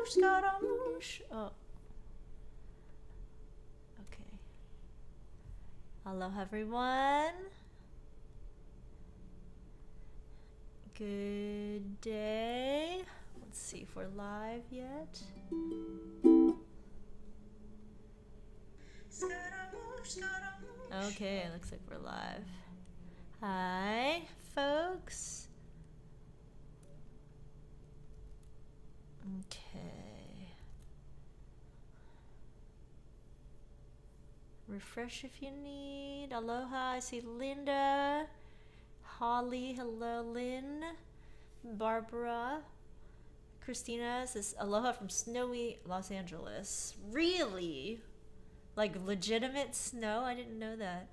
Scaramouche. Oh. Okay. Hello, everyone. Good day. Let's see if we're live yet. Okay, looks like we're live. Hi, folks. Okay. Refresh if you need. Aloha, I see Linda. Holly, hello, Lynn. Barbara. Christina says, aloha from snowy Los Angeles. Really? Like legitimate snow? I didn't know that.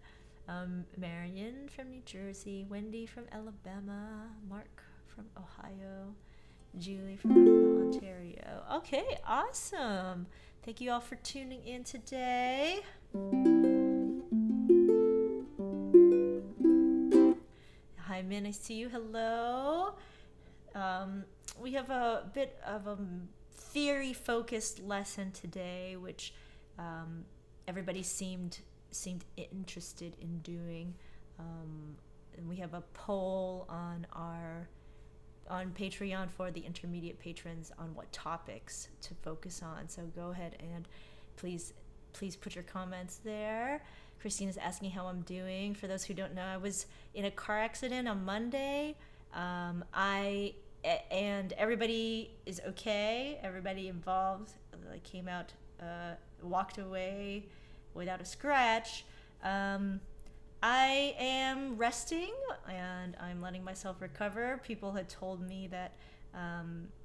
Marion from New Jersey. Wendy from Alabama. Mark from Ohio. Julie from Ontario. Okay, awesome. Thank you all for tuning in today. Hi, Min, I see you. Hello. We have a bit of a theory-focused lesson today, which everybody seemed interested in doing. And we have a poll on Patreon for the intermediate patrons on what topics to focus on. So go ahead and please put your comments there. Christina's asking how I'm doing. For those who don't know, I was in a car accident on Monday. And everybody is okay. Everybody involved came out, walked away without a scratch. I am resting and I'm letting myself recover. People had told me that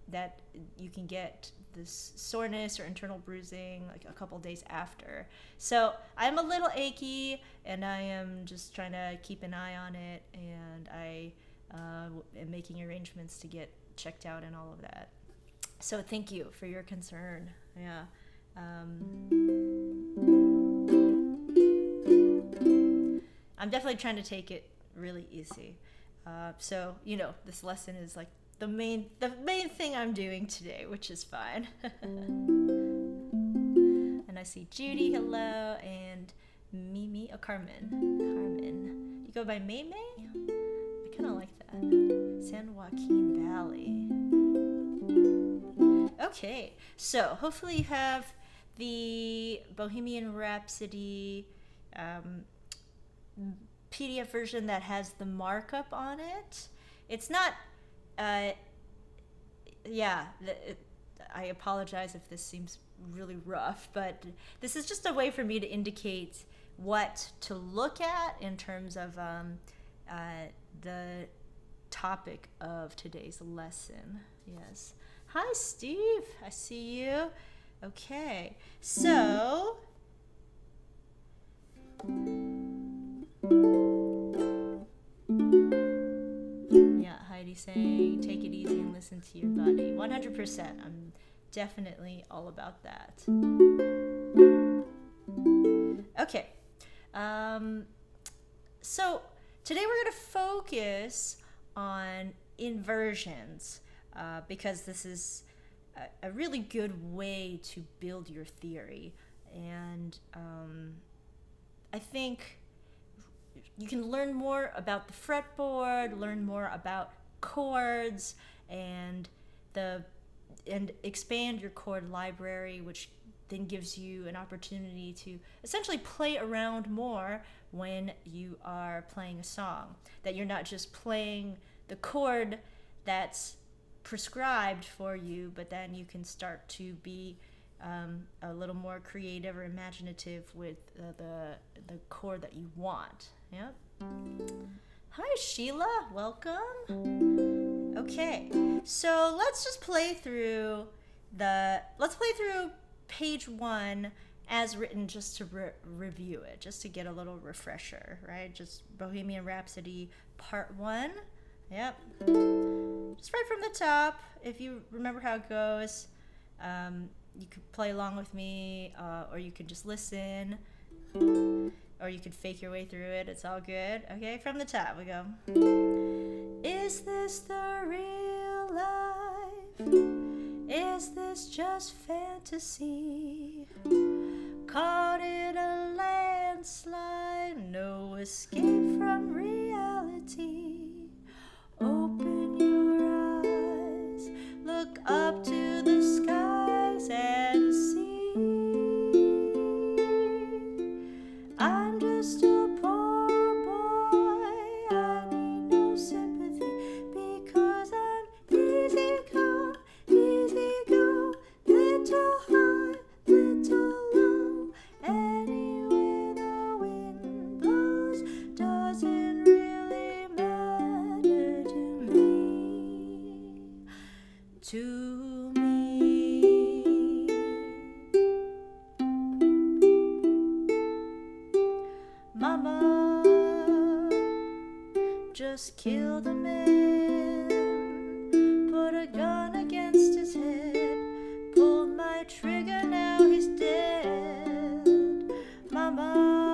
that you can get this soreness or internal bruising like a couple days after. So I'm a little achy and I am just trying to keep an eye on it, and I am making arrangements to get checked out and all of that. So thank you for your concern. Yeah. I'm definitely trying to take it really easy. So, this lesson is like the main thing I'm doing today, which is fine. And I see Judy, hello, and Mimi, Carmen. You go by May May? I kind of like that. San Joaquin Valley. Okay, so hopefully you have the Bohemian Rhapsody PDF version that has the markup on it. It's not, I apologize if this seems really rough, but this is just a way for me to indicate what to look at in terms of the topic of today's lesson. Yes. Hi, Steve. I see you. Okay. So, yeah, Heidi saying, take it easy and listen to your body. 100%. I'm definitely all about that. Okay. So today we're going to focus on inversions because this is a really good way to build your theory. And I think you can learn more about the fretboard, learn more about chords, and expand your chord library, which then gives you an opportunity to essentially play around more when you are playing a song. That you're not just playing the chord that's prescribed for you, but then you can start to be a little more creative or imaginative with the chord that you want. Yep. Hi, Sheila. Welcome. Okay, so let's just play through page 1 as written, just to review it, just to get a little refresher, right? Just Bohemian Rhapsody Part 1. Yep. Just right from the top. If you remember how it goes, you could play along with me, or you could just listen, or you could fake your way through it. It's all good. Okay, from the top we Is this the real life? Is this just fantasy? Caught in a landslide, no escape from reality. Open your eyes, look up to the skies and see. I'm just a poor boy, I need no sympathy, because I'm easy come, easy go, little high, little low. Anywhere the wind blows doesn't really matter to me. To me. Mama just killed a man, put a gun against his head, pulled my trigger, now he's dead. Mama,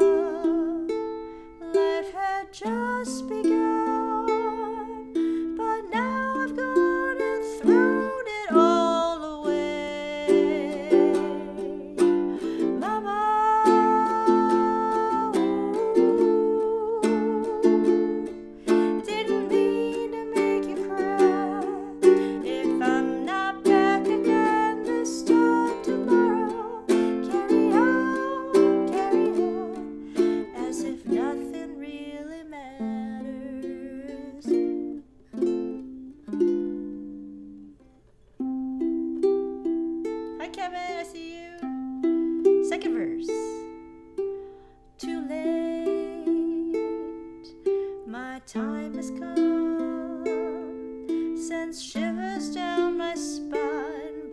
life had just begun, but now I've gone and thrown it all away. Mama, didn't mean to make you cry. If I'm not back again this time tomorrow, carry on, as if nothing really matters. Hi Kevin, I see you. Second verse. Too late, my time has come, sends shivers down my spine,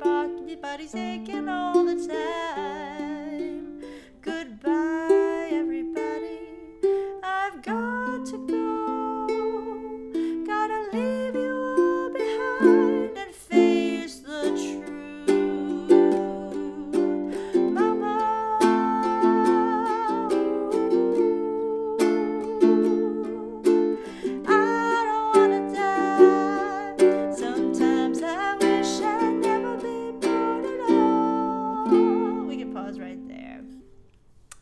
body's aching all the time. Goodbye everybody, I've got to go, gotta leave you all behind and face the truth. Mama, I don't wanna die. Sometimes I wish I'd never been born at all. We can pause right there.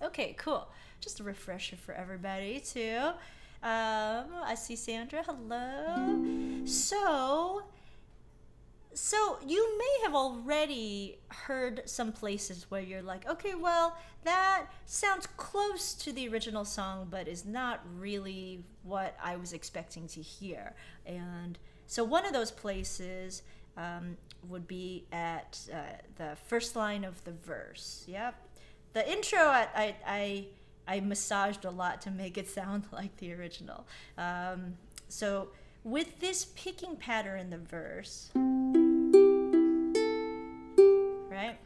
Okay, cool. Just a refresher for everybody too. I see Sandra. Hello. So you may have already heard some places where you're like, okay, well, that sounds close to the original song, but is not really what I was expecting to hear. And so one of those places would be at the first line of the verse. Yep. The intro, I massaged a lot to make it sound like the original. So with this picking pattern in the verse, right?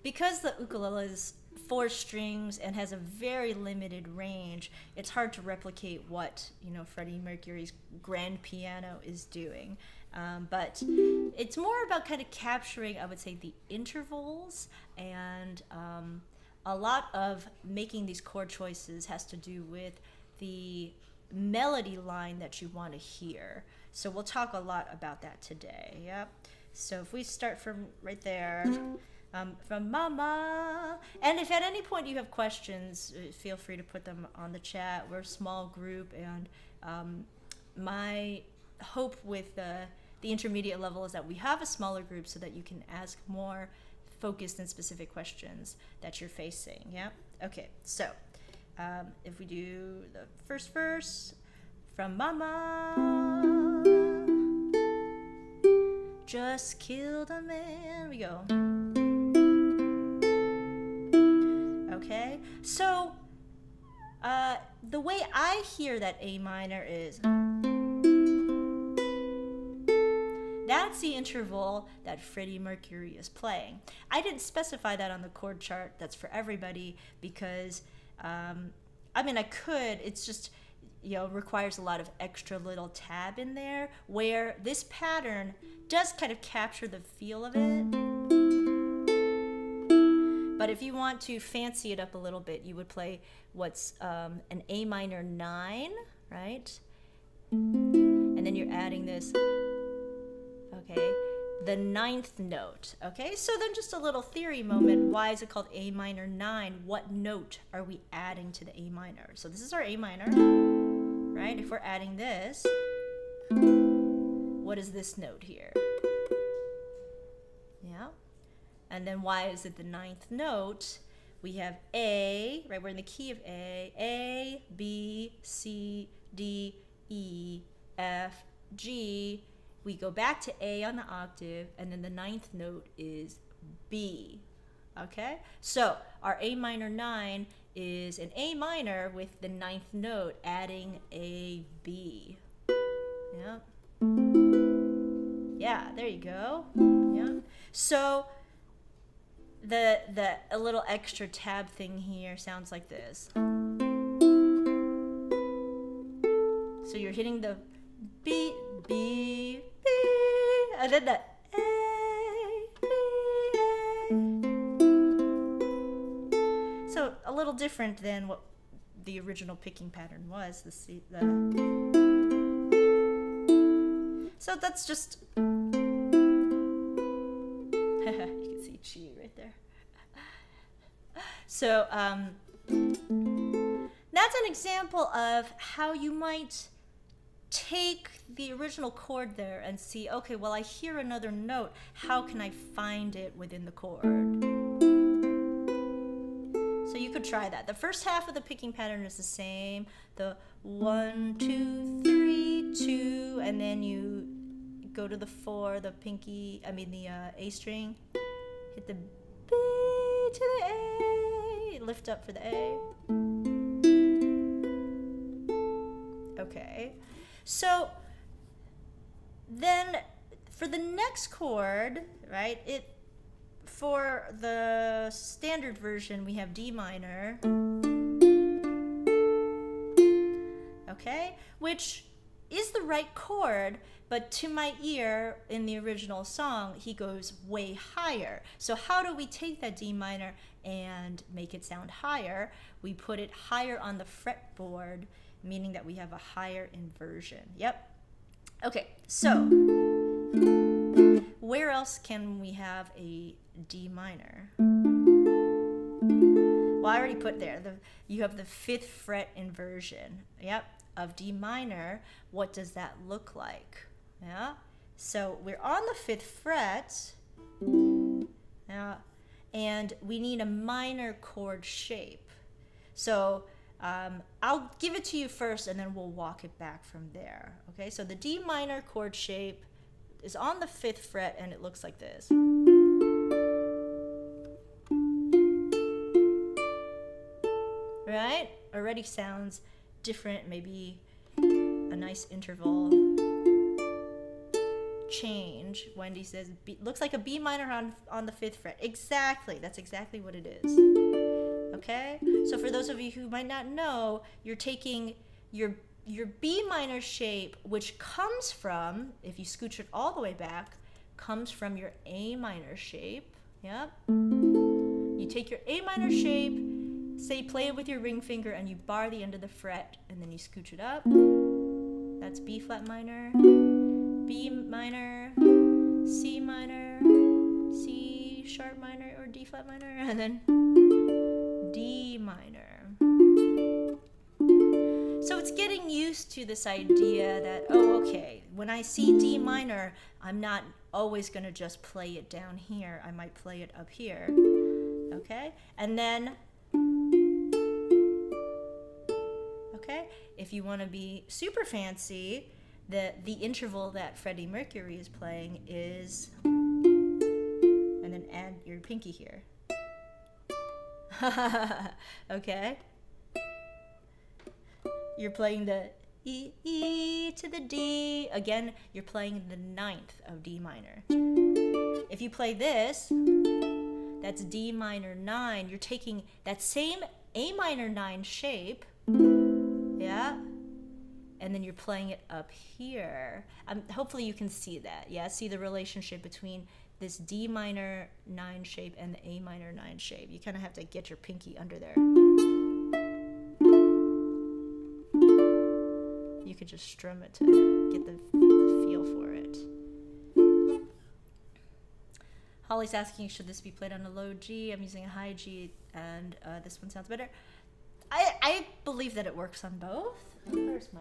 Because the ukulele is 4 strings and has a very limited range, it's hard to replicate what, Freddie Mercury's grand piano is doing. But it's more about kind of capturing, I would say, the intervals, and a lot of making these chord choices has to do with the melody line that you want to hear. So we'll talk a lot about that today. Yep. So if we start from right there, from Mama, and if at any point you have questions, feel free to put them on the chat. We're a small group, and my hope with the intermediate level is that we have a smaller group so that you can ask more focused and specific questions that you're facing. Yeah. Okay. So if we do the first verse from Mama, just killed a man. We go. Okay. So the way I hear that A minor is, that's the interval that Freddie Mercury is playing. I didn't specify that on the chord chart. That's for everybody because, I could. It's just, requires a lot of extra little tab in there where this pattern does kind of capture the feel of it. But if you want to fancy it up a little bit, you would play what's an A minor 9, right? And then you're adding this. Okay, the ninth note. Okay, so then just a little theory moment. Why is it called A minor 9? What note are we adding to the A minor? So this is our A minor, right? If we're adding this, what is this note here? Yeah. And then why is it the ninth note? We have A, right? We're in the key of A, B, C, D, E, F, G. We go back to A on the octave, and then the ninth note is B. Okay? So our A minor 9 is an A minor with the ninth note adding a B. Yeah. Yeah, there you go. Yeah. So a little extra tab thing here sounds like this. So you're hitting the B, B, B, and then the A, B, A. So a little different than what the original picking pattern was. So that's just you can see Chi right there. So that's an example of how you might take the original chord there and see, okay, well, I hear another note. How can I find it within the chord? So you could try that. The first half of the picking pattern is the same. The 1, 2, 3, 2, and then you go to the 4, the A string, hit the B to the A, lift up for the A. Okay, so then for the next chord, right, for the standard version, we have D minor, okay, which is the right chord, but to my ear, in the original song, he goes way higher. So how do we take that D minor and make it sound higher? We put it higher on the fretboard, meaning that we have a higher inversion. Yep. Okay, so where else can we have a D minor? Well, I already put there. You have the 5th fret inversion. Yep. Of D minor. What does that look like? Yeah. So we're on the 5th fret. Yeah. And we need a minor chord shape. So I'll give it to you first, and then we'll walk it back from there. Okay. So the D minor chord shape is on the 5th fret, and it looks like this. Right? Already sounds different, maybe a nice interval change. Wendy says, looks like a B minor on the 5th fret. Exactly. That's exactly what it is. Okay? So for those of you who might not know, you're taking your B minor shape, which comes from, if you scooch it all the way back, comes from your A minor shape. Yep. You take your A minor shape, say play it with your ring finger, and you bar the end of the fret, and then you scooch it up. That's B flat minor, B minor, C minor, C sharp minor, or D flat minor, and then D minor. So it's getting used to this idea that, oh, okay, when I see D minor, I'm not always going to just play it down here. I might play it up here. Okay? And then, okay, if you want to be super fancy, the interval that Freddie Mercury is playing is, and then add your pinky here. Okay? You're playing the E to the D. Again, you're playing the 9th of D minor. If you play this, that's D minor 9. You're taking that same A minor 9 shape, yeah, and then you're playing it up here. Hopefully you can see that, yeah? See the relationship between this D minor 9 shape and the A minor 9 shape. You kind of have to get your pinky under there. You could just strum it to get the feel for it. Holly's asking, should this be played on a low G? I'm using a high G, and this one sounds better. I believe that it works on both. Where's my?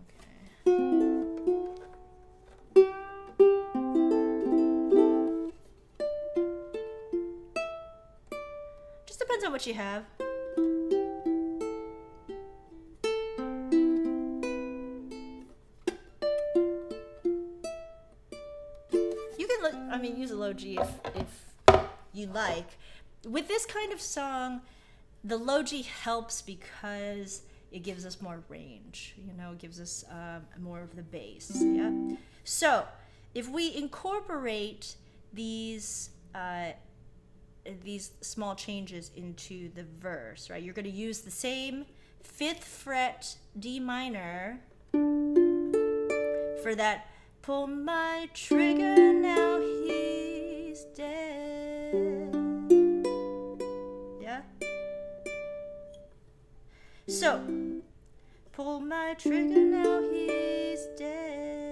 Okay. Just depends on what you have. Use a low G if you like. With this kind of song, the low G helps because it gives us more range. It gives us more of the bass. Yeah. So if we incorporate these small changes into the verse, right? You're going to use the same 5th fret D minor for that. Pull my trigger, now he's dead. Yeah? So, pull my trigger, now he's dead.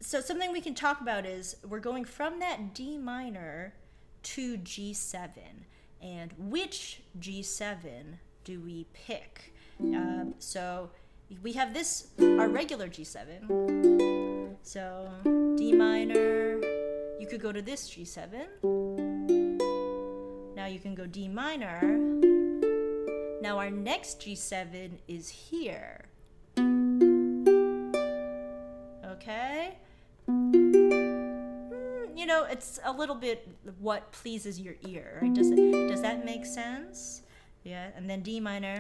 So something we can talk about is we're going from that D minor to G7. And which G7 do we pick? So we have this, our regular G7. So D minor, you could go to this G7. Now you can go D minor. Now our next G7 is here. Okay? It's a little bit what pleases your ear. Right? Does that make sense? Yeah, and then D minor.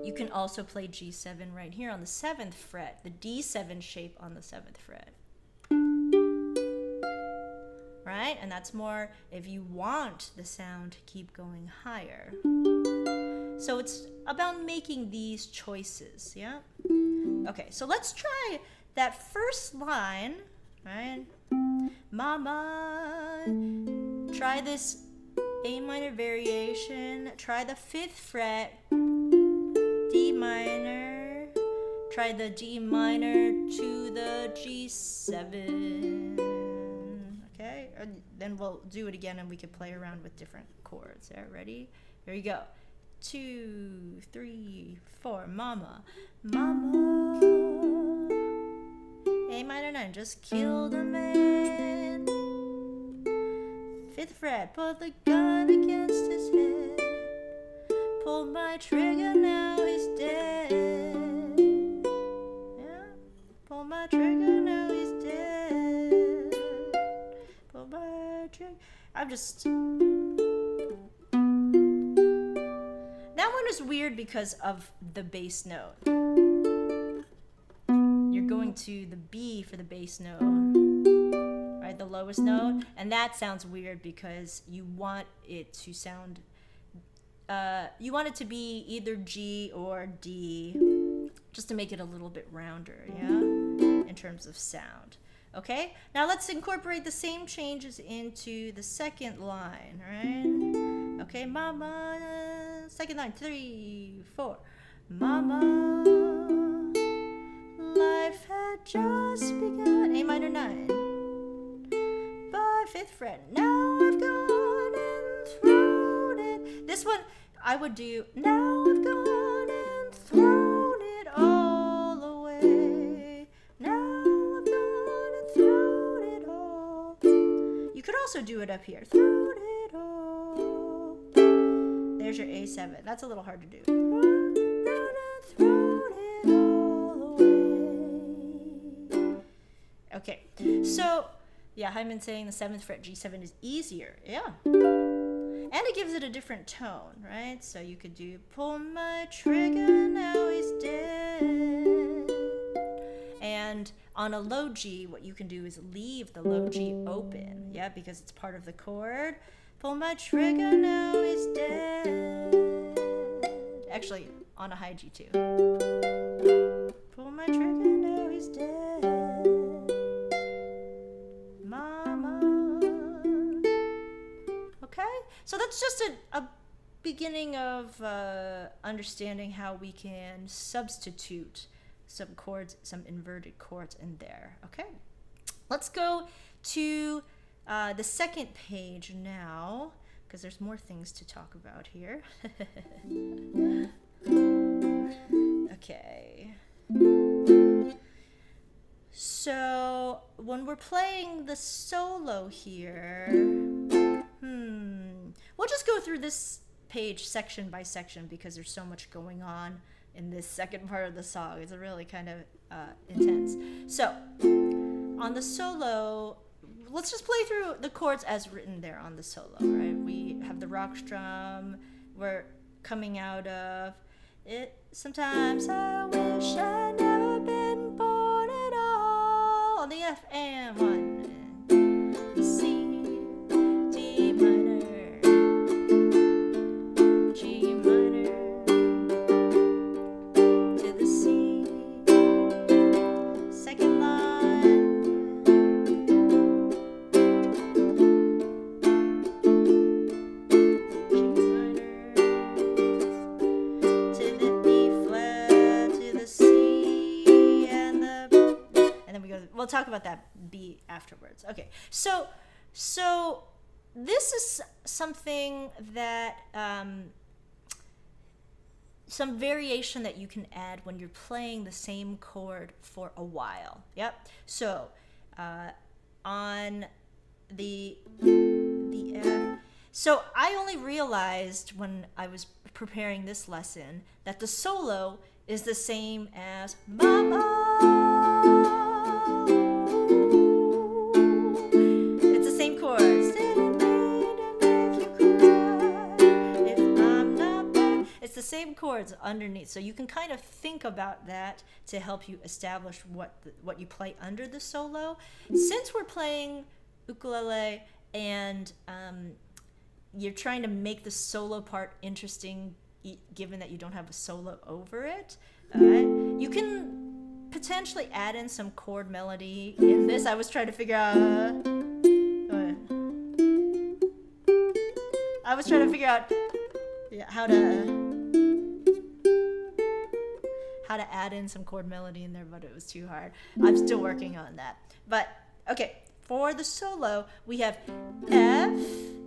You can also play G7 right here on the 7th fret, the D7 shape on the 7th fret. Right? And that's more if you want the sound to keep going higher. So it's about making these choices, yeah? Okay, so let's try that first line, right? Mama, try this A minor variation, try the 5th fret, D minor, try the D minor to the G7, okay? Then we'll do it again and we can play around with different chords. Yeah, ready? Here you go. 2, 3, 4, mama, mama. A minor 9, just killed a man. 5th fret, put the gun against his head. Pull my trigger, now he's dead. Yeah, pull my trigger, now he's dead. Pull my trigger. That one is weird because of the bass note. You're going to the B for the bass note, right? The lowest note. And that sounds weird because you want it to sound, you want it to be either G or D, just to make it a little bit rounder, yeah? In terms of sound. Okay? Now let's incorporate the same changes into the second line, right? Okay, mama, second line, 3, 4. Mama, life had just begun. A minor 9. But 5th fret. Now I've gone and thrown it. This one I would do. Now I've gone and thrown it all away. Now I've gone and thrown it all. You could also do it up here. Thrown it all. There's your A7. That's a little hard to do. Okay, so yeah, Hyman's saying the 7th fret G7 is easier. Yeah. And it gives it a different tone, right? So you could do pull my trigger, now he's dead. And on a low G, what you can do is leave the low G open, yeah, because it's part of the chord. Pull my trigger, now he's dead. Actually, on a high G too. Pull my trigger, now he's dead. Mama. Okay? So that's just a beginning of understanding how we can substitute some chords, some inverted chords in there. Okay, let's go to the second page now, because there's more things to talk about here. Okay. So when we're playing the solo here, we'll just go through this page section by section because there's so much going on in this second part of the song. It's really kind of intense. So on the solo, let's just play through the chords as written there on the solo, right? We have the rock strum. We're coming out of it. Sometimes I wish I'd never been born at all. On the F and 1, C, D minor, G minor, to the C, second line, G minor, to the B flat, to the C, and then we go. We'll talk about that B afterwards. Okay, so this is something that some variation that you can add when you're playing the same chord for a while. Yep. So on the so I only realized when I was preparing this lesson that the solo is the same as Mama. It's the same chords. It's the same chords underneath, so you can kind of think about that to help you establish what you play under the solo. Since we're playing ukulele and you're trying to make the solo part interesting, given that you don't have a solo over it, you can potentially add in some chord melody in this. I was trying to figure out how to add in some chord melody in there, but it was too hard. I'm still working on that. But okay, for the solo, we have F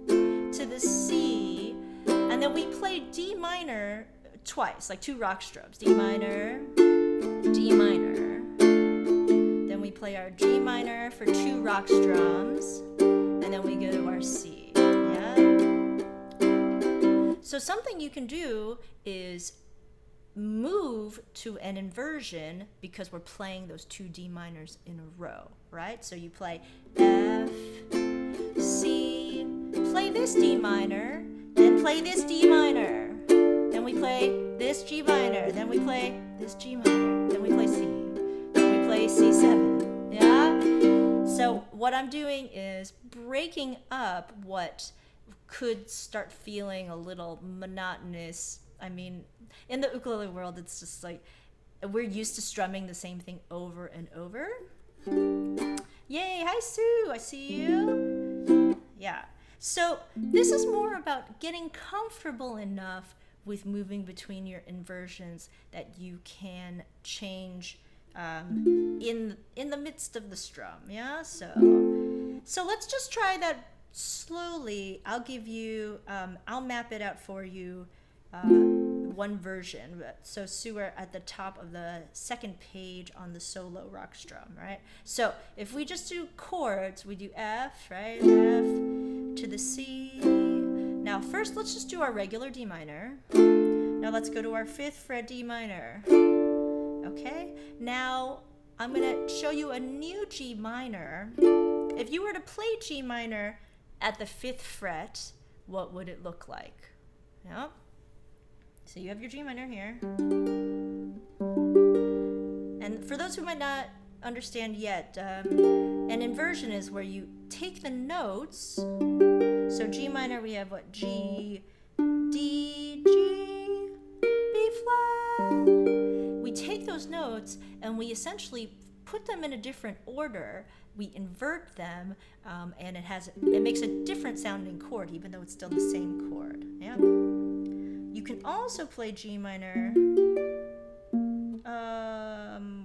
to the C, and then we play D minor twice, like 2 rock strums. D minor, D minor. Then we play our G minor for 2 rock strums, and then we go to our C. Yeah. So something you can do is move to an inversion because we're playing those 2 D minors in a row, right? So you play F, C, play this D minor, then play this D minor, then we play this G minor, then we play this G minor, then we play C, then we play C7, yeah? So what I'm doing is breaking up what could start feeling a little monotonous. I mean, in the ukulele world, it's just like we're used to strumming the same thing over and over. Yay, hi Sue, I see you. Yeah, so this is more about getting comfortable enough with moving between your inversions that you can change in the midst of the strum. Yeah, so let's just try that slowly. I'll give you, I'll map it out for you. One version. So Sue, we're at the top of the second page on the solo rock strum, right? So if we just do chords, we do F, right? F to the C. Now first let's just do our regular D minor. Now let's go to our 5th fret D minor. Okay, now I'm gonna show you a new G minor. If you were to play G minor at the 5th fret, what would it look like? Yep. So you have your G minor here. And for those who might not understand yet, an inversion is where you take the notes. So G minor, we have what? G, D, G, B flat. We take those notes and we essentially put them in a different order. We invert them, and it makes a different sounding chord, even though it's still the same chord. Yeah. You can also play G minor.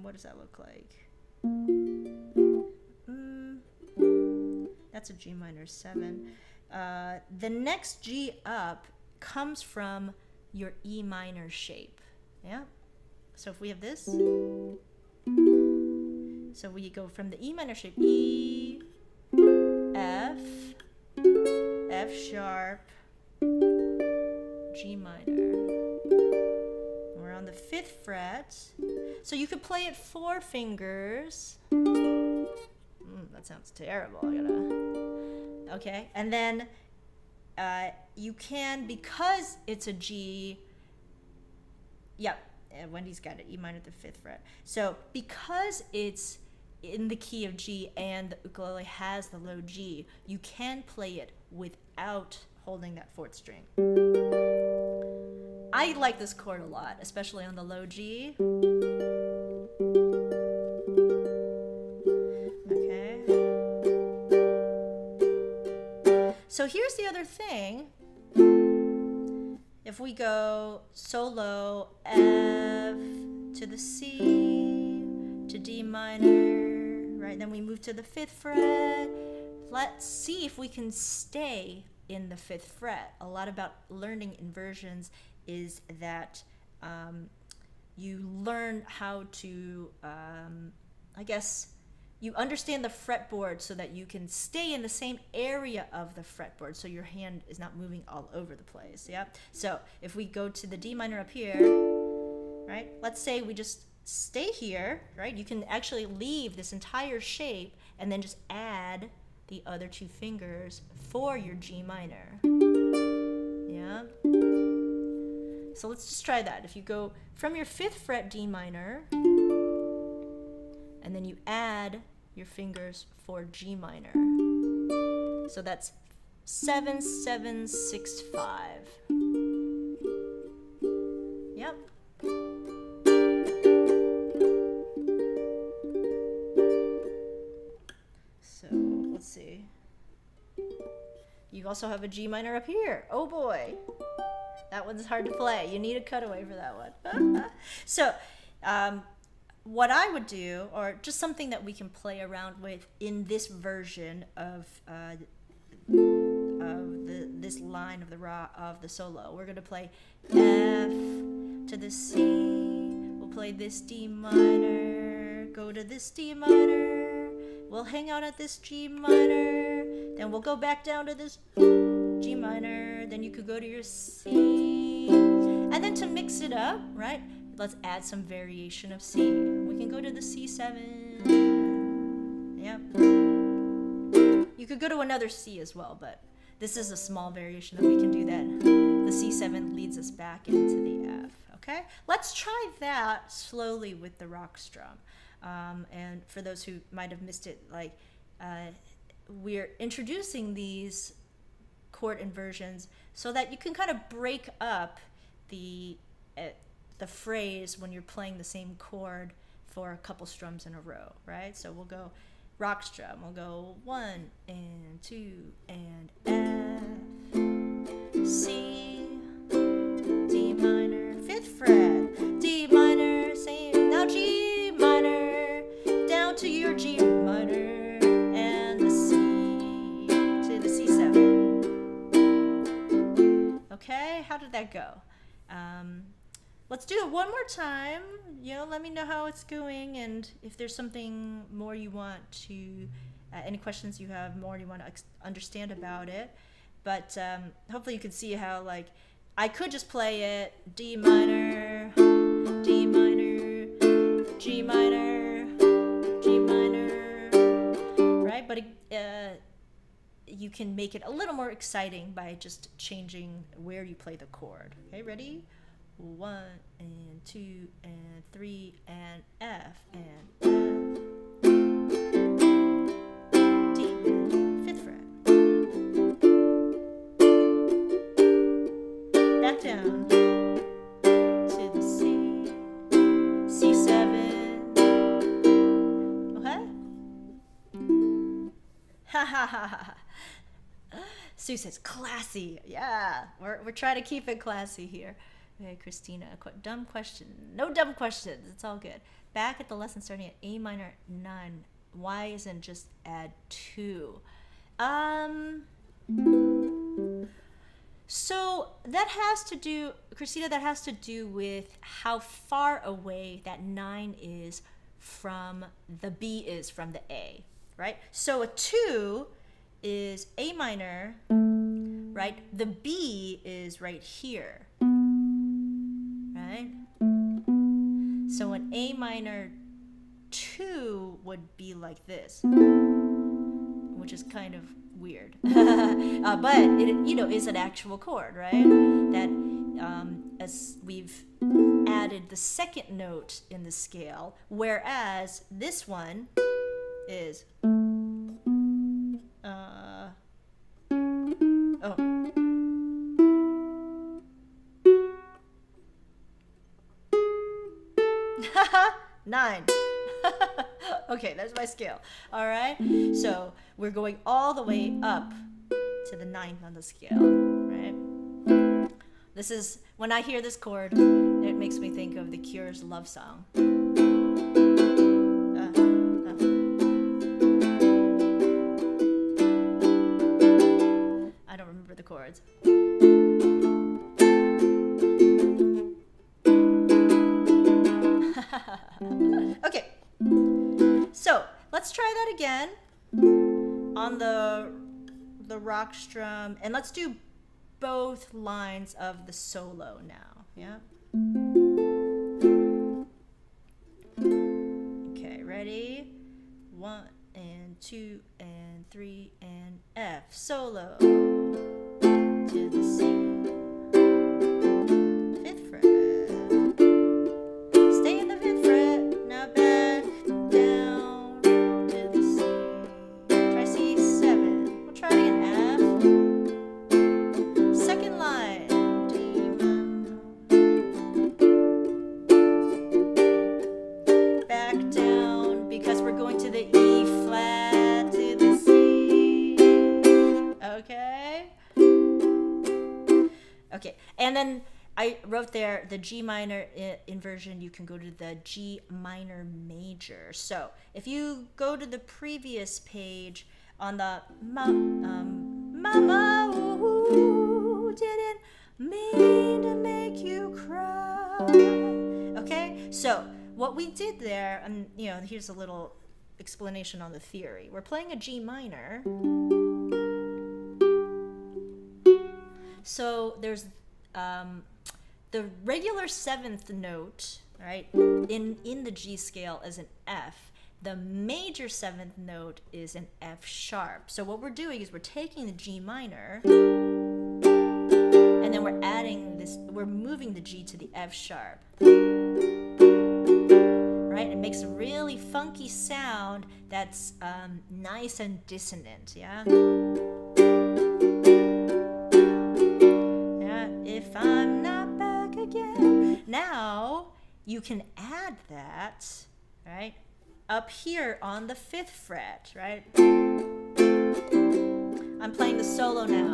What does that look like? That's a G minor 7. The next G up comes from your E minor shape. Yeah. So if we have this, so we go from the E minor shape, E, F, F sharp, G minor. We're on the 5th fret. So you could play it 4 fingers. That sounds terrible. Okay. And then you can, because it's a G, yep, Wendy's got it, E minor at the 5th fret. So because it's in the key of G and the ukulele has the low G, you can play it without holding that 4th string. I like this chord a lot, especially on the low G. Okay. So here's the other thing. If we go solo, F to the C to D minor, right? Then we move to the 5th fret. Let's see if we can stay in the 5th fret. A lot about learning inversions is that you learn how to, I guess, you understand the fretboard so that you can stay in the same area of the fretboard so your hand is not moving all over the place. Yeah. So if we go to the D minor up here, right? Let's say we just stay here, right? You can actually leave this entire shape and then just add the other 2 fingers for your G minor. Yeah. So let's just try that. If you go from your 5th fret D minor, and then you add your fingers for G minor. So that's 7, 7, 6, 5. Yep. So let's see. You also have a G minor up here. Oh boy. That one's hard to play. You need a cutaway for that one. So, what I would do, or just something that we can play around with in this version of this line of the solo, we're gonna play F to the C. We'll play this D minor. Go to this D minor. We'll hang out at this G minor. Then we'll go back down to this G minor. Then you could go to your C. And then to mix it up, right? Let's add some variation of C. We can go to the C7. Yep. You could go to another C as well, but this is a small variation that we can do that. The C7 leads us back into the F, okay? Let's try that slowly with the rock strum. And for those who might have missed it, like we're introducing these chord inversions so that you can kind of break up the phrase when you're playing the same chord for a couple strums in a row, right? So we'll go rock strum. We'll go 1 and 2 and F, C, D minor, 5th fret, D minor, same. Now G minor, down to your G minor, and the C to the C7. Okay, how did that go? Let's do it one more time. Let me know how it's going, and if there's something more you want to, any questions you have more you want to understand about it. But hopefully you can see how, like, I could just play it D minor, D minor, G minor, G minor, right? But you can make it a little more exciting by just changing where you play the chord. Okay, ready? 1 and 2 and 3 and F and F, D, 5th fret, back down to the C, C7, okay? Ha ha ha ha. Sue says classy. Yeah, we're trying to keep it classy here. Okay, Christina, dumb question. No dumb questions. It's all good. Back at the lesson starting at A minor 9. Why isn't just add 2? So that has to do, Christina, that has to do with how far away that 9 is from the B is from the A, right? So a 2 is A minor, right? The B is right here, right? So an A minor 2 would be like this, which is kind of weird. But it, is an actual chord, right? That as we've added the second note in the scale, whereas this one is nine. Okay, that's my scale. All right, so we're going all the way up to the 9th on the scale, right? This is, when I hear this chord, it makes me think of The Cure's Love Song. I don't remember the chords. Okay, so let's try that again on the rock strum, and let's do both lines of the solo now. Yeah. Okay, ready? 1 and 2 and 3 and F solo to the C. Okay, and then I wrote there the G minor inversion. You can go to the G minor major. So if you go to the previous page on the Mama, ooh, didn't mean to make you cry. Okay, so what we did there, and here's a little explanation on the theory. We're playing a G minor. So there's the regular 7th note, right, in the G scale is an F. The major 7th note is an F sharp. So what we're doing is we're taking the G minor, and then we're adding this, we're moving the G to the F sharp. Right? It makes a really funky sound that's nice and dissonant, yeah? If I'm not back again. Now you can add that, right, up here on the 5th fret, right? I'm playing the solo now.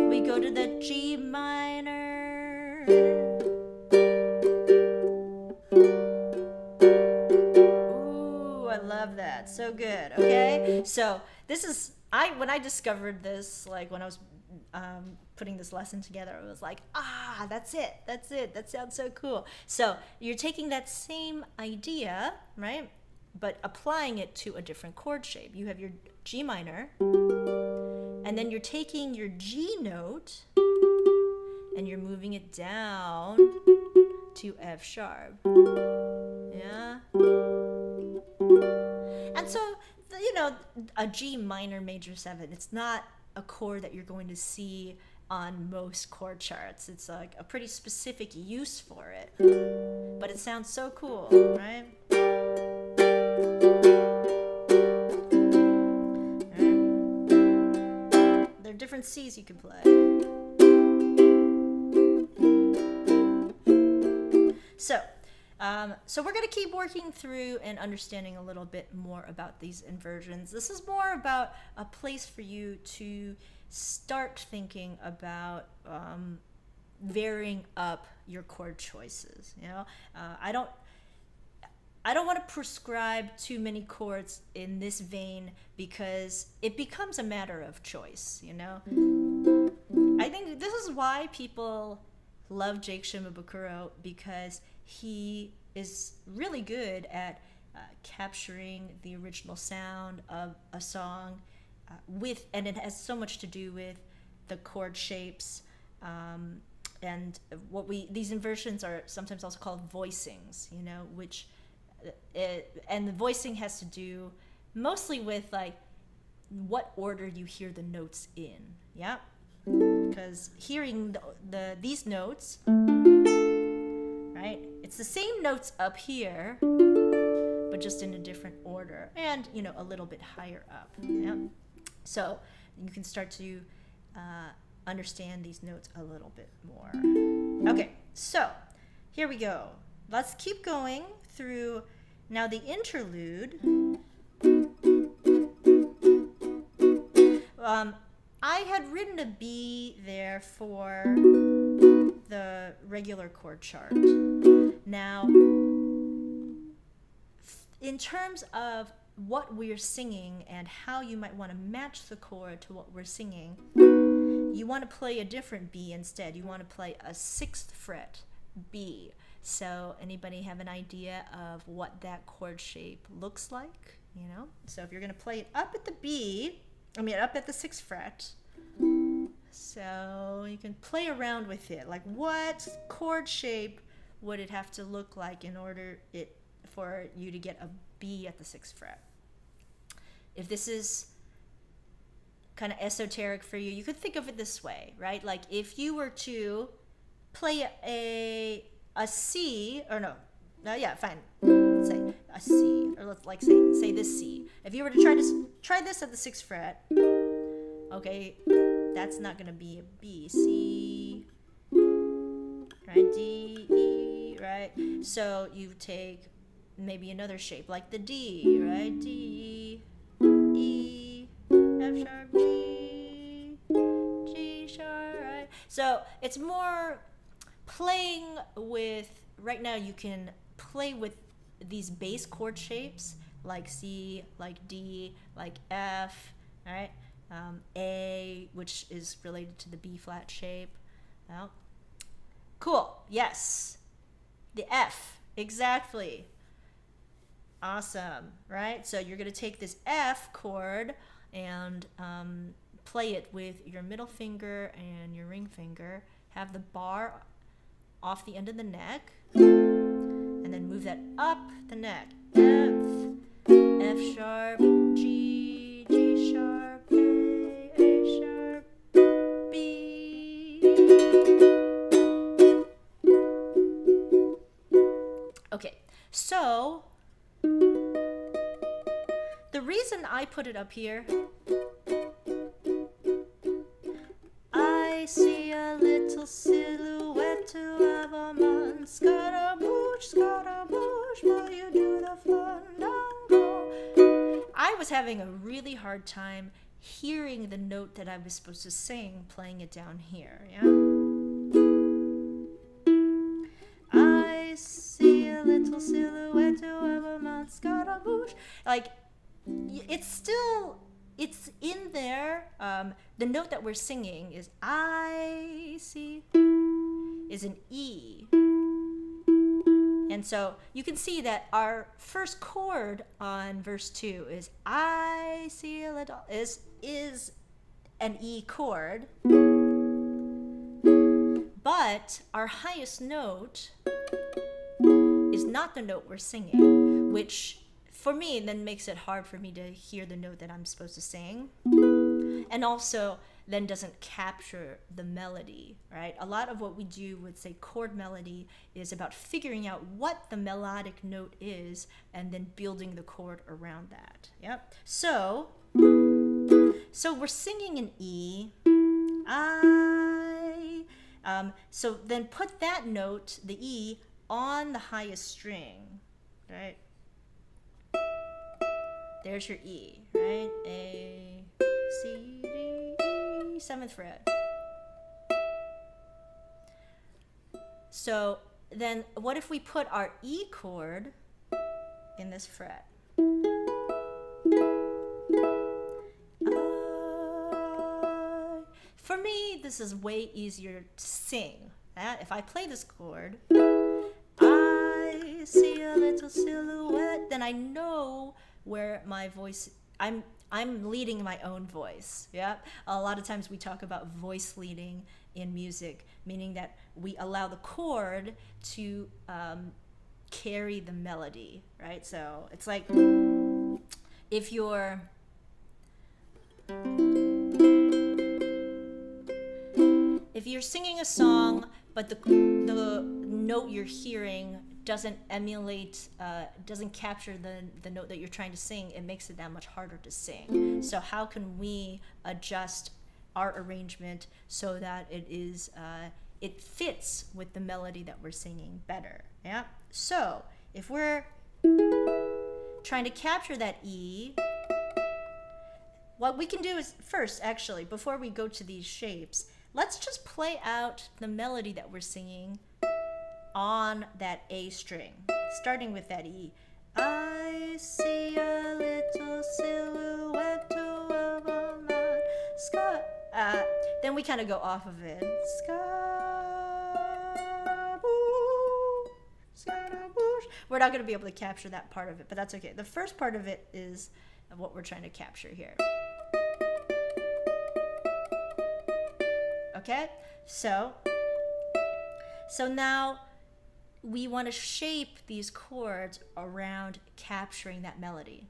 We go to the G minor. Ooh, I love that. So good. Okay, so this is when I discovered this, like when I was putting this lesson together, I was like, that's it, that sounds so cool. So you're taking that same idea, right, but applying it to a different chord shape. You have your G minor, and then you're taking your G note and you're moving it down to F sharp. Yeah. And so a G minor major 7, it's not a chord that you're going to see on most chord charts. It's like a pretty specific use for it, but it sounds so cool, right? There are different C's you can play. So So we're going to keep working through and understanding a little bit more about these inversions. This is more about a place for you to start thinking about varying up your chord choices. You know, I don't want to prescribe too many chords in this vein because it becomes a matter of choice. You know, I think this is why people love Jake Shimabukuro, because he is really good at capturing the original sound of a song and it has so much to do with the chord shapes, and these inversions are sometimes also called voicings, you know, and the voicing has to do mostly with like what order you hear the notes in, yeah, because hearing these notes, right, it's the same notes up here but just in a different order and, you know, a little bit higher up, yeah. So you can start to understand these notes a little bit more. Okay, so here we go. Let's keep going through now the interlude. I had written a B there for the regular chord chart. Now, in terms of what we're singing and how you might want to match the chord to what we're singing, you want to play a different B instead. You want to play a 6th fret B. So anybody have an idea of what that chord shape looks like? You know, so if you're going to play it up at the up at the 6th fret, so you can play around with it. Like, what chord shape would it have to look like in order for you to get a B at the 6th fret? If this is kind of esoteric for you, you could think of it this way, right? Like if you were to play a C, or fine, let's say a C, or let's like say this C. If you were to try this at the 6th fret, okay, that's not gonna be a B. C, right? D, E, right? So you take maybe another shape like the D, right? D, E, F sharp, G, G sharp, right? So it's more playing with, right now you can play with these bass chord shapes like C, like D, like F, right? A, which is related to the B flat shape. Well, cool, yes. The F, exactly. Awesome, right? So you're going to take this F chord and play it with your middle finger and your ring finger. Have the bar off the end of the neck, and then move that up the neck. F, F sharp, G, G sharp, A sharp, B. Okay, so the reason I put it up here, I see a little silhouette of a man. Scaramouche, Scaramouche, will you do the fandango? I was having a really hard time hearing the note that I was supposed to sing, playing it down here, yeah? I see a little silhouette of a man. Scaramouche. Like, it's in there. The note that we're singing is I see, is an E. And so you can see that our first chord on verse 2 is I see a little, is an E chord. But our highest note is not the note we're singing, which for me then makes it hard for me to hear the note that I'm supposed to sing, and also then doesn't capture the melody, right? A lot of what we do with, say, chord melody is about figuring out what the melodic note is and then building the chord around that. Yep. So we're singing an E. So then put that note, the E, on the highest string, right? There's your E, right? A, C, D, E, 7th fret. So then what if we put our E chord in this fret? For me, this is way easier to sing. If I play this chord, I see a little silhouette, then I know where my voice, I'm leading my own voice. Yeah, a lot of times we talk about voice leading in music, meaning that we allow the chord to carry the melody, right? So it's like if you're singing a song, but the note you're hearing doesn't emulate, doesn't capture the note that you're trying to sing, it makes it that much harder to sing. So how can we adjust our arrangement so that it fits with the melody that we're singing better? Yeah. So if we're trying to capture that E, what we can do is first, actually, before we go to these shapes, let's just play out the melody that we're singing on that A string, starting with that E. I see a little silhouette of a man. Then we kind of go off of it. We're not going to be able to capture that part of it, but that's okay. The first part of it is what we're trying to capture here. Okay, so now we want to shape these chords around capturing that melody.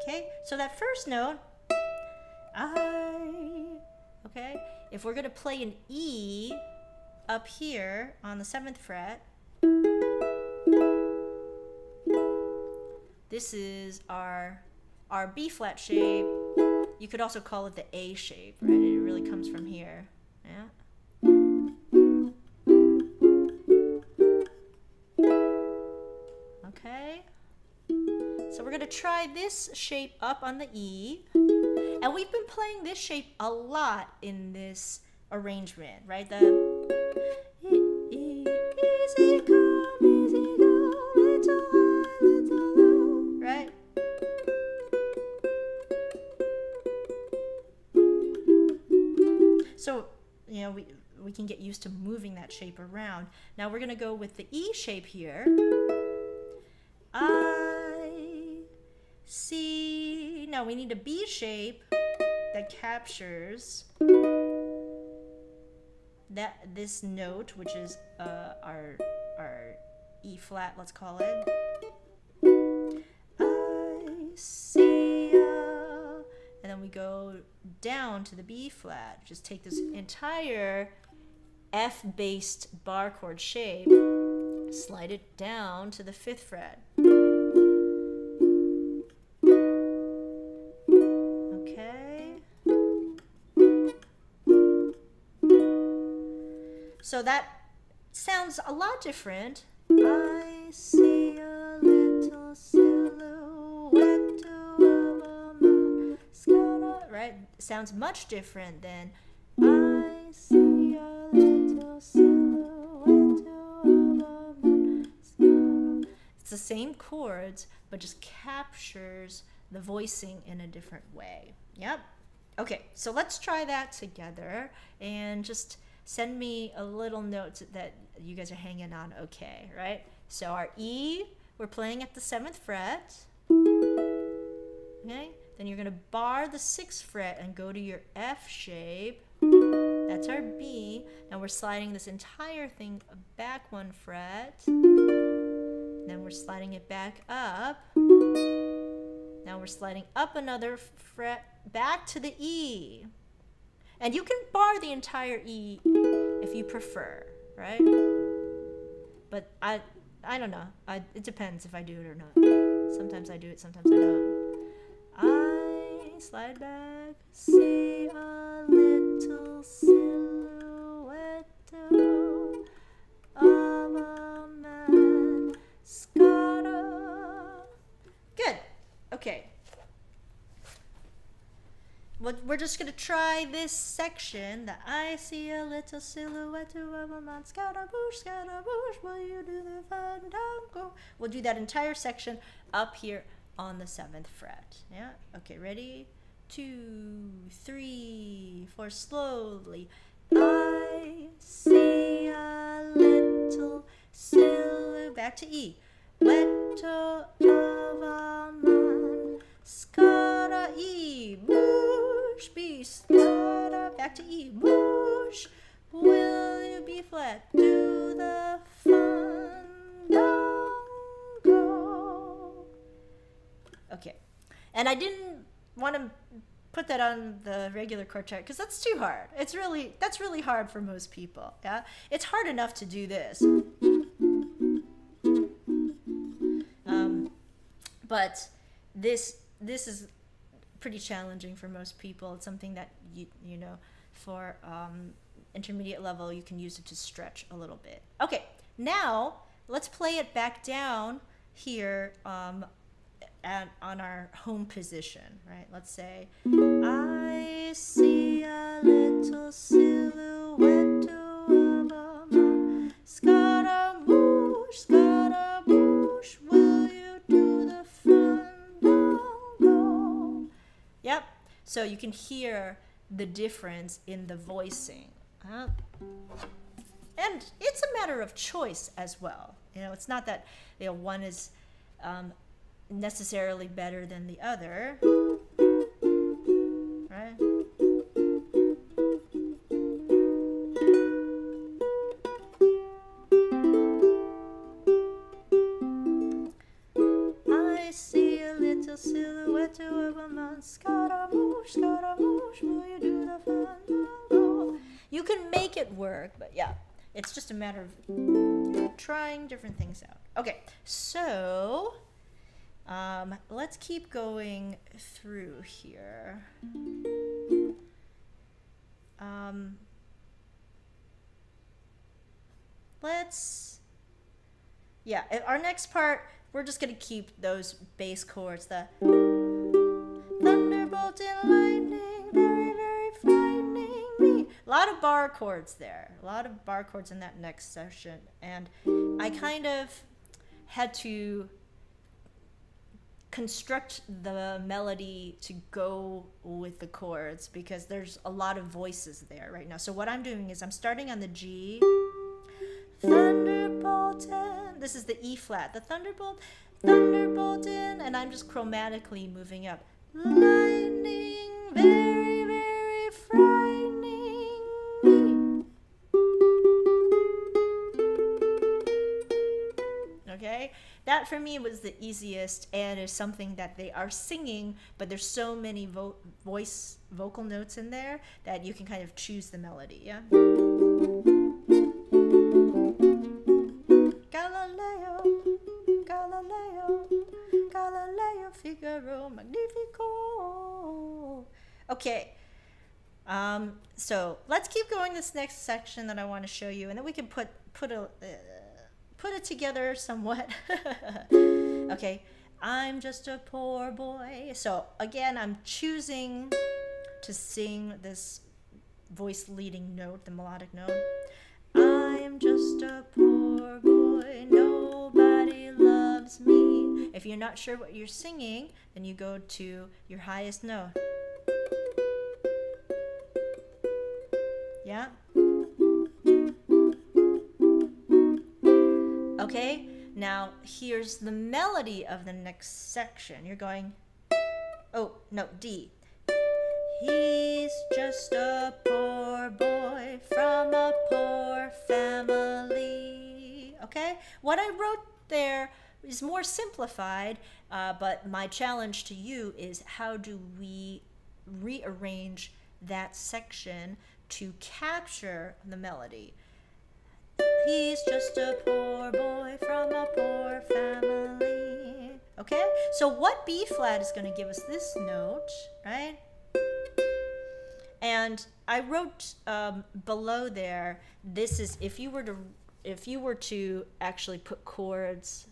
Okay, so that first note, okay, if we're going to play an E up here on the 7th fret, this is our B flat shape. You could also call it the A shape, right? It really comes from here. Yeah. Okay. So we're going to try this shape up on the E. And we've been playing this shape a lot in this arrangement, right? Easy come, little high, little low, right? So, you know, we can get used to moving that shape around. Now we're going to go with the E shape here. I see. Now we need a B shape that captures this note, which is our E flat, let's call it. I see and then we go down to the B flat. Just take this entire F-based bar chord shape, slide it down to the 5th fret. Okay. So that sounds a lot different. I see a little silhouette of a man, right? Sounds much different than I see a little silhouette of a man. It's the same chords, but just captures the voicing in a different way. Yep. Okay, so let's try that together and just send me a little note that you guys are hanging on okay, right? So our E, we're playing at the 7th fret. Okay, then you're gonna bar the 6th fret and go to your F shape. That's our B. Now we're sliding this entire thing back 1 fret. Then we're sliding it back up. Now we're sliding up another fret back to the E. And you can bar the entire E if you prefer, right? But I don't know. It depends if I do it or not. Sometimes I do it, sometimes I don't. I slide back, see a little silhouette we're just gonna try this section. The I see a little silhouette of a man, scaramouche, will you do the fandango? We'll do that entire section up here on the 7th fret. Yeah. Okay. Ready? 2, 3, 4. Slowly. I see a little silhouette. Back to E. Leto of a man, skara E, moosh, B, skara, back to E, moosh, will you be flat, do the fandango. Okay, and I didn't want to put that on the regular chord chart because that's too hard. That's really hard for most people. Yeah, it's hard enough to do this. But this is pretty challenging for most people. It's something that you know for intermediate level you can use it to stretch a little bit. Okay, now let's play it back down here on our home position, right? Let's say I see a little silhouette of a man, Scaramouche, Scaramouche, will you do the fandango? Yep. So you can hear the difference in the voicing. And it's a matter of choice as well. You know, it's not that one is necessarily better than the other, right? I see a little silhouette of a man, Scaramouche, Scaramouche, will you do the fandango? You can make it work, but yeah, it's just a matter of trying different things out. Okay, so let's keep going through here. Our next part, we're just going to keep those bass chords, the thunderbolt and lightning, very, very frightening me. A lot of bar chords there. A lot of bar chords in that next section. And I kind of had to construct the melody to go with the chords because there's a lot of voices there right now. So what I'm doing is I'm starting on the G, thunderbolt, and this is the E flat, the thunderbolt, thunderbolt in, and I'm just chromatically moving up. Lightning, very, very frightening me. Okay? That for me was the easiest and is something that they are singing, but there's so many vocal notes in there that you can kind of choose the melody, yeah? Galileo, Galileo, Galileo Figaro Magnifico. Okay, so let's keep going this next section that I want to show you, and then we can put it together somewhat. Okay, I'm just a poor boy. So again, I'm choosing to sing this voice leading note, the melodic note. I am just a poor boy, nobody loves me. If you're not sure what you're singing, then you go to your highest note. Yeah? Okay, now here's the melody of the next section. You're going, oh, no, D. He's just a poor boy from a poor family. Okay, what I wrote there is more simplified, but my challenge to you is how do we rearrange that section to capture the melody? He's just a poor boy from a poor family. Okay, so what B flat is going to give us this note, right? And I wrote below there, this is if you were to actually put chords,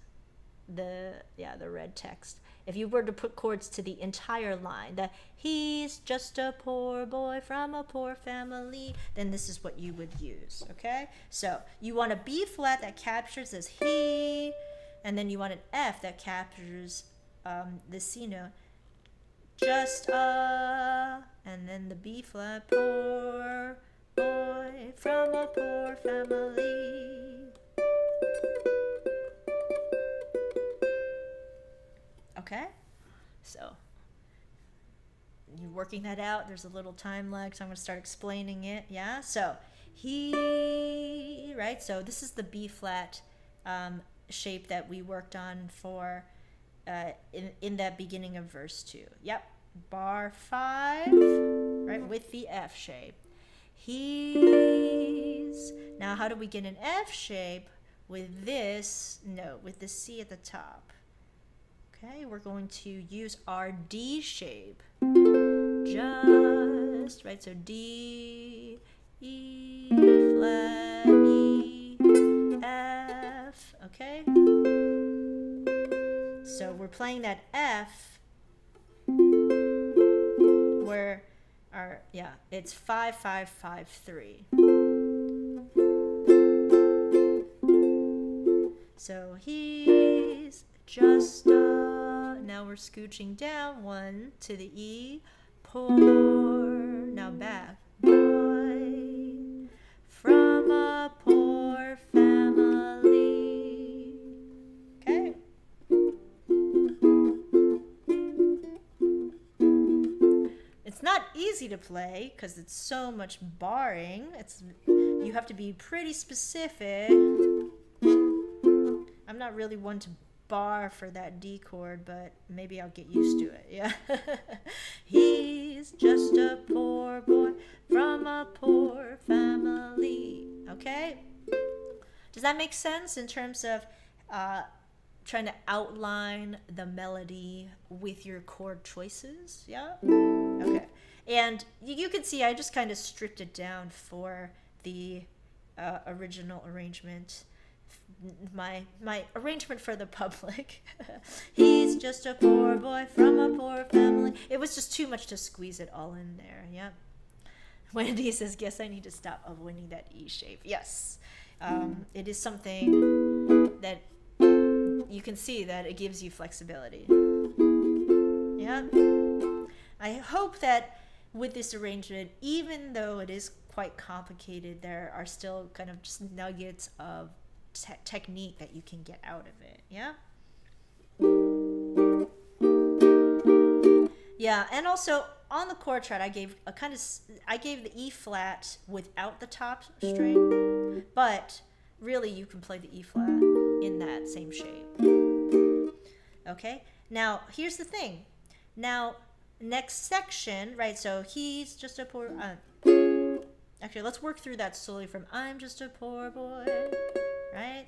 the red text, if you were to put chords to the entire line, the he's just a poor boy from a poor family, then this is what you would use, okay? So you want a B flat that captures this he, and then you want an F that captures the C note, just a, and then the B flat, poor boy from a poor family. Okay, so you're working that out. There's a little time lag, so I'm going to start explaining it. Yeah, so he, right? So this is the B flat shape that we worked on for in that beginning of verse 2. Yep, bar 5, right, with the F shape. He's, now how do we get an F shape with this note, with the C at the top? Okay, we're going to use our D shape. Just, right, so D, E flat, E, F, okay? So we're playing that F where our, yeah, it's 5, 5, 5, 3. So he's just now we're scooching down 1 to the E, poor, now back, boy, from a poor family. Okay. It's not easy to play because it's so much barring. You have to be pretty specific. I'm not really one to bar for that D chord, but maybe I'll get used to it. Yeah. He's just a poor boy from a poor family. Okay? Does that make sense in terms of trying to outline the melody with your chord choices? Yeah? Okay. And you can see I just kind of stripped it down for the original arrangement. My arrangement for the public. He's just a poor boy from a poor family. It was just too much to squeeze it all in there. Yeah. Wendy says, guess I need to stop avoiding that E shape. Yes. It is something that you can see that it gives you flexibility. Yeah. I hope that with this arrangement, even though it is quite complicated, there are still kind of just nuggets of technique that you can get out of it. Yeah. Yeah, and also on the chord chart I gave the E flat without the top string, but really you can play the E flat in that same shape. Okay, now here's the thing. Now next section, right, so he's just a poor actually let's work through that slowly from I'm just a poor boy. Right?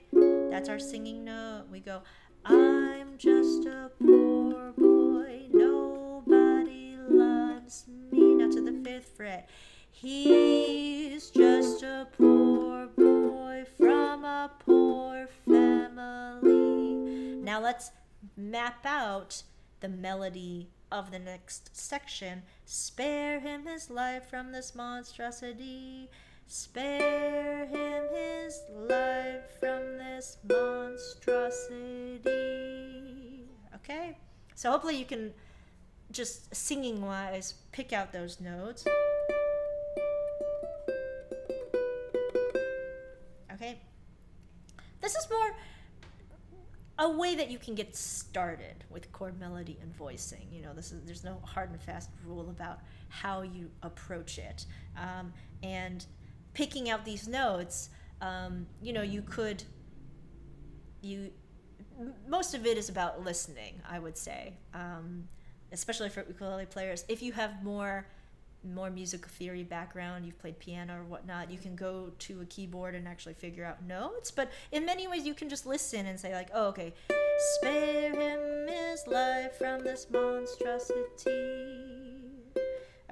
That's our singing note. We go, I'm just a poor boy, nobody loves me. Now to the 5th fret. He's just a poor boy from a poor family. Now let's map out the melody of the next section. Spare him his life from this monstrosity. Spare him his life from this monstrosity. Okay? So hopefully you can just singing wise pick out those notes. Okay? This is more a way that you can get started with chord melody and voicing. You know, there's no hard and fast rule about how you approach it. And picking out these notes, you know, most of it is about listening, I would say, especially for ukulele players. If you have more music theory background, you've played piano or whatnot, you can go to a keyboard and actually figure out notes. But in many ways, you can just listen and say like, oh, okay, spare him his life from this monstrosity.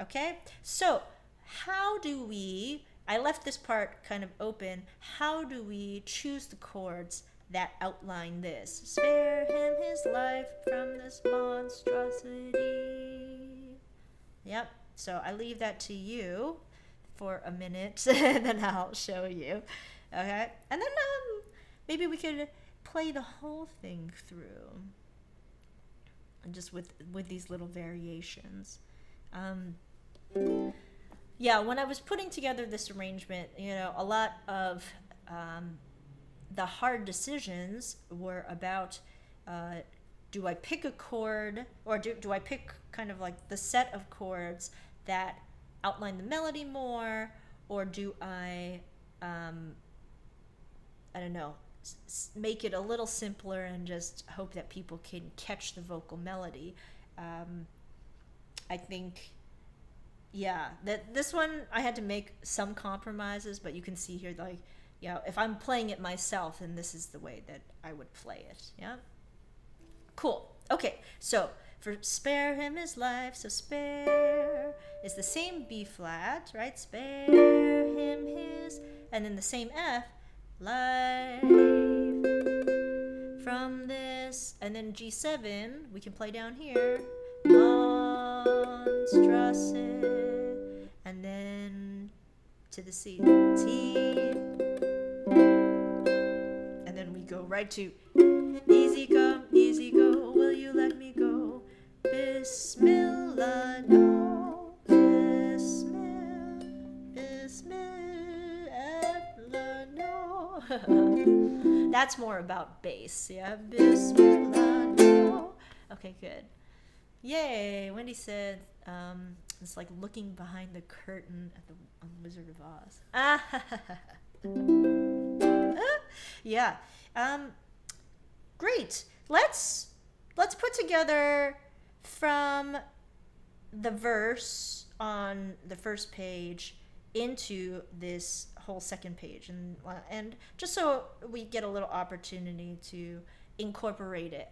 Okay, so how do we, I left this part kind of open, how do we choose the chords that outline this. Spare him his life from this monstrosity. Yep. So I leave that to you for a minute, and then I'll show you. Okay? And then maybe we could play the whole thing through, just with these little variations. Yeah, when I was putting together this arrangement, a lot of the hard decisions were about, do I pick a chord, or do I pick kind of like the set of chords that outline the melody more, or do I don't know, make it a little simpler and just hope that people can catch the vocal melody. I think, yeah, that this one I had to make some compromises, but you can see here, like, if I'm playing it myself, then this is the way that I would play it. Yeah, cool. Okay, so for spare him his life, so spare is the same B flat, right? Spare him his, and then the same F, life from this, and then G7 we can play down here, monstrosity, and then to the C, T, and then we go right to easy come, will you let me go, Bismillah, no, Bismillah, no. That's more about bass, yeah. Bismillah, no. Okay, good. Yay! Wendy said, it's like looking behind the curtain at the Wizard of Oz. Yeah. Great. Let's put together from the verse on the first page into this whole second page, and just so we get a little opportunity to incorporate it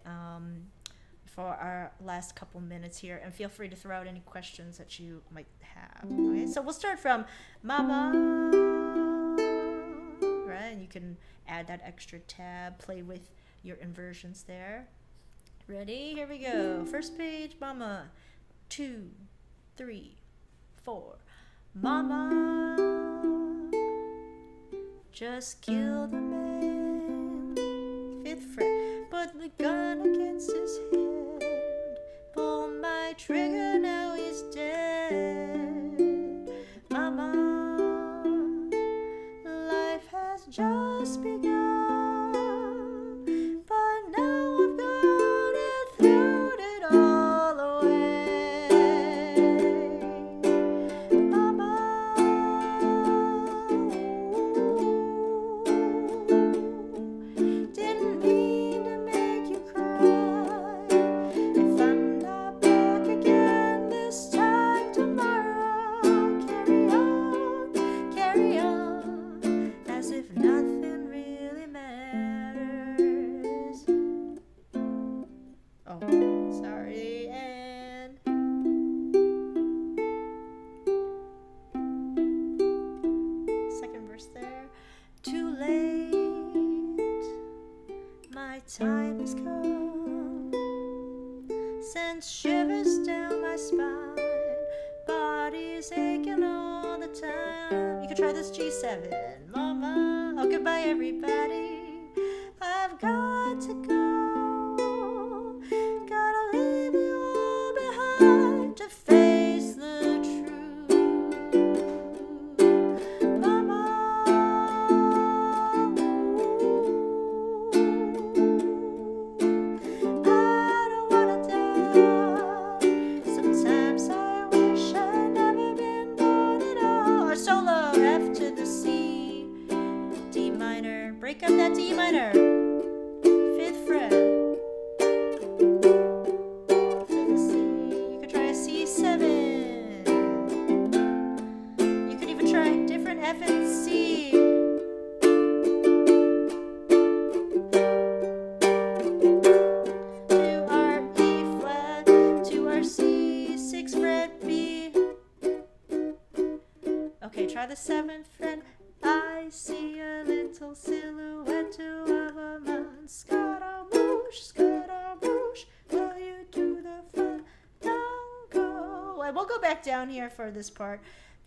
for our last couple minutes here, and feel free to throw out any questions that you might have. Okay, so we'll start from Mama, right? And you can add that extra tab, play with your inversions there. Ready? Here we go. First page, Mama. 2, 3, 4. Mama just killed a man. 5th fret. Put the gun against his head. Pull my trigger, now he's dead. Mama, life has just begun, but now I've got it, thrown it all away. Mama, didn't mean to make you cry. If I'm not back again this time tomorrow, carry on, as if nothing really matters. Oh, sorry, and second verse there. Too late, my time has come, sends shivers down my spine, body's aching all the time. You can try this G7, Mama. Oh, goodbye, everybody. I've got to go. Gotta leave you all behind to face the truth. Mama, I don't wanna die. Sometimes I wish I'd never been born at all. Our solo, F to the C, D minor. Break up that D minor. 5th fret. To the C. You could try a C7. You could even try different F and C. To our E flat, to our C, 6th fret B. Okay, try the 7th fret. I see a little silhouette of a man. go back down here for this part.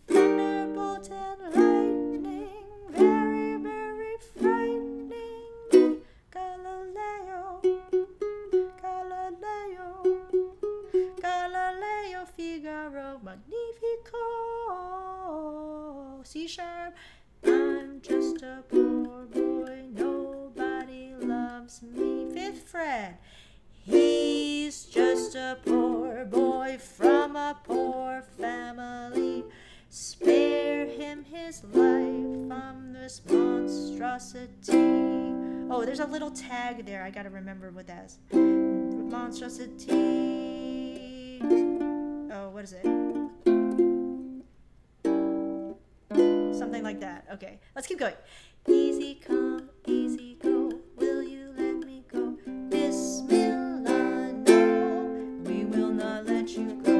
Thunderbolt and lightning, very, very frightening. Galileo, Galileo, Galileo Figaro, Magnifico. C sharp. I'm just a poor boy, nobody loves me. Fifth fret. He's just a poor boy from a poor family. Spare him his life from this monstrosity. Oh, there's a little tag there. I gotta remember what that is. Monstrosity. Oh, what is it? Something like that. Okay, let's keep going. Easy come, easy go. Will you let me go? Bismillah, no, we will not let you go.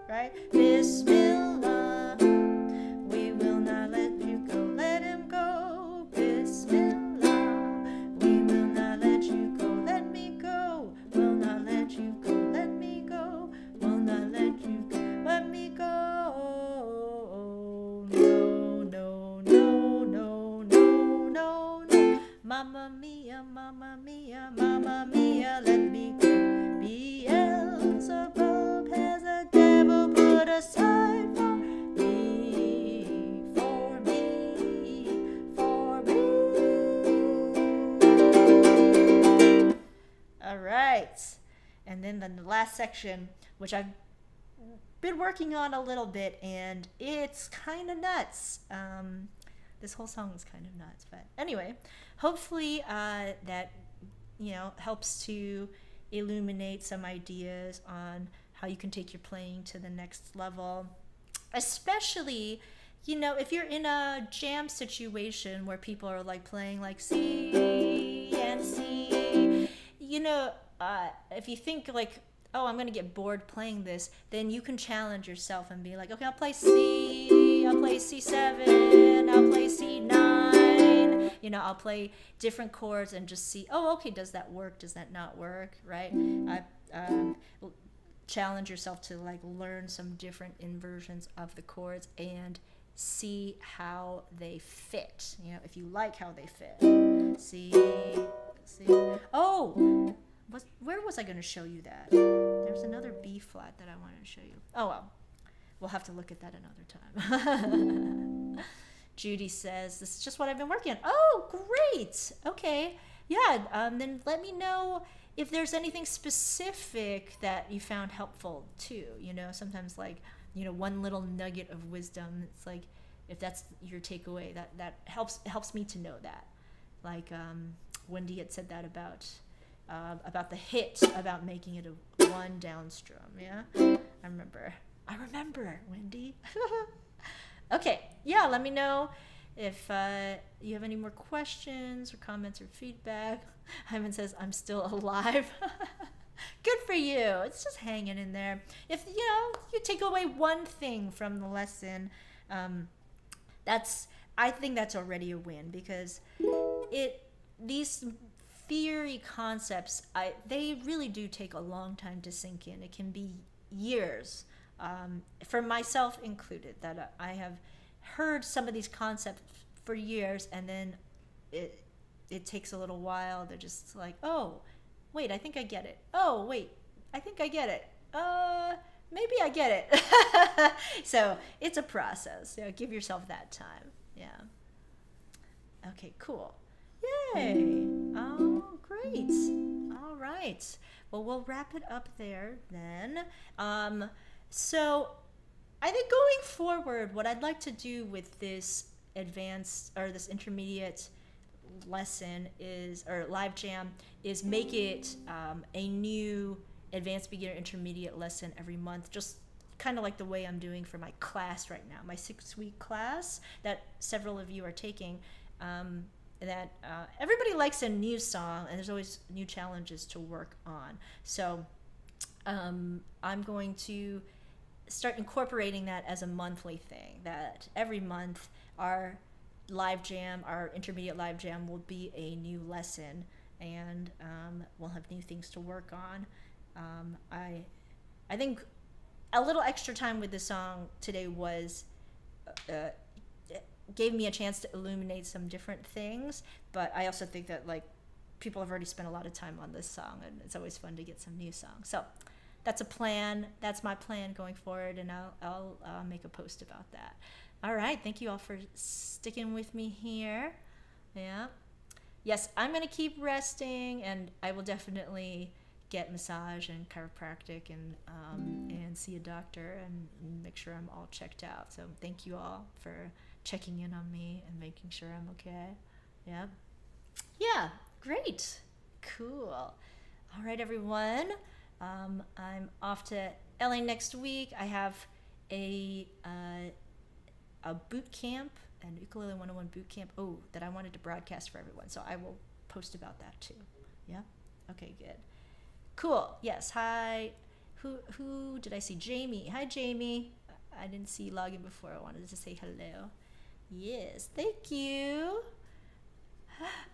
Right? Bismillah, we will not let you go. Let him go. Bismillah, we will not let you go. Let me go. Will not let you go. Let me go. Will not let you go. Let me go. No, no, no, no, no, no, no. Mamma mia, mamma mia, mamma mia, let me go. Beelzebub has a devil put aside for me, for me, for me. All right. And then the last section, which I've been working on a little bit, and it's kind of nuts. This whole song is kind of nuts, but anyway, hopefully that helps to illuminate some ideas on how you can take your playing to the next level, especially if you're in a jam situation where people are like playing like C and C. If you think like, oh, I'm going to get bored playing this, then you can challenge yourself and be like, okay, I'll play C, I'll play C7, I'll play C9. I'll play different chords and just see, oh, okay, does that work? Does that not work? Right? Challenge yourself to like learn some different inversions of the chords and see how they fit. If you like how they fit. C. Oh, where was I going to show you that? There's another B flat that I wanted to show you. Oh, well. We'll have to look at that another time. Judy says, this is just what I've been working on. Oh, great. Okay. Yeah, then let me know if there's anything specific that you found helpful too. Sometimes like, one little nugget of wisdom. It's like, if that's your takeaway, that helps me to know that. Like Wendy had said that about the hit, about making it a one downstrum. Yeah, I remember, Wendy. Okay, yeah, let me know if you have any more questions or comments or feedback. Hyman says, I'm still alive. Good for you. It's just hanging in there. If you take away one thing from the lesson, I think that's already a win, because these theory concepts, they really do take a long time to sink in. It can be years, for myself included, that I have heard some of these concepts for years, and then it takes a little while. They're just like, oh, wait, I think I get it. Oh, wait, I think I get it. Maybe I get it. So it's a process. Give yourself that time. Yeah. Okay, cool. Yay. Oh, great. All right. Well, we'll wrap it up there then. So I think going forward, what I'd like to do with this advanced or this intermediate lesson or live jam is make it a new advanced beginner intermediate lesson every month, just kind of like the way I'm doing for my class right now, my 6-week class that several of you are taking. That everybody likes a new song, and there's always new challenges to work on. So I'm going to start incorporating that as a monthly thing, that every month our live jam, our intermediate live jam, will be a new lesson, and we'll have new things to work on. I think a little extra time with the song today was uh, gave me a chance to illuminate some different things, but I also think that like people have already spent a lot of time on this song, and it's always fun to get some new songs. So that's a plan. That's my plan going forward, and I'll make a post about that. All right, thank you all for sticking with me here. Yeah. Yes, I'm gonna keep resting, and I will definitely get massage and chiropractic and see a doctor and make sure I'm all checked out. So thank you all for checking in on me and making sure I'm okay. Yeah. Yeah, great. Cool. All right, everyone. I'm off to LA next week. I have a boot camp, an Ukulele 101 boot camp, that I wanted to broadcast for everyone. So I will post about that too. Yeah? Okay, good. Cool. Yes. Hi. Who did I see? Jamie. Hi, Jamie. I didn't see you log in before. I wanted to say hello. Yes. Thank you.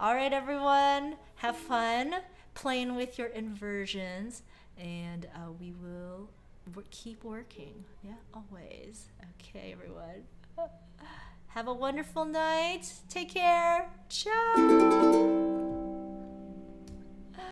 All right, everyone. Have fun playing with your inversions, and we will keep working. Yeah, always. Okay, everyone. Have a wonderful night. Take care. Ciao.